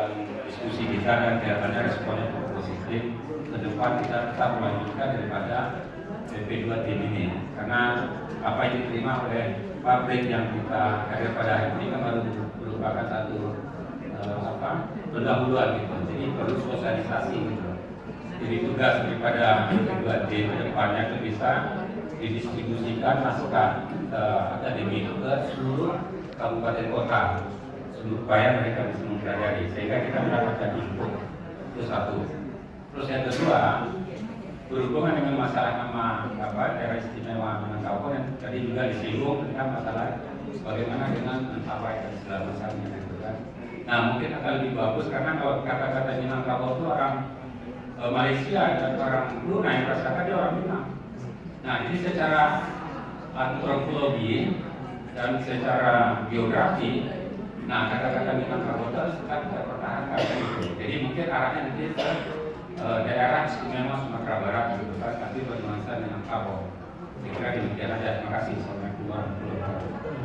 dalam diskusi kita dan kelihatannya responnya cukup positif. Ke depan kita tetap melanjutkan daripada PP2T ini, karena apa yang diterima oleh pabrik yang kita hadir pada hari ini kan baru merupakan satu pendahuluan gitu. Jadi perlu sosialisasi gitu. Jadi tugas daripada PP2T ke depannya itu bisa didistribusikan naskah akademi itu ke seluruh kabupaten kota supaya mereka bisa mempelajari sehingga kita mendapatkan input. Itu satu. Terus yang kedua, berhubungan dengan masalah nama daerah istimewa Minangkabau yang tadi juga disinggung tentang masalah bagaimana dengan mentawai dan segala macamnya gitu kan. Nah mungkin akan lebih bagus karena kalau kata-kata Minangkabau itu orang Malaysia dan orang Brunei yang rasakan dia orang Minang. Nah ini secara antropologi dan secara geografi, nah kata-kata Minangkabau itu harus tetap kita pertahankan gitu. Jadi mungkin arahnya nanti ke daerah istimewa Sumatera Barat gitu kan, tapi bernuansa Minangkabau. Saya kira demikian aja. Terima kasih. Assalamualaikum warahmatullahi wabarakatuh.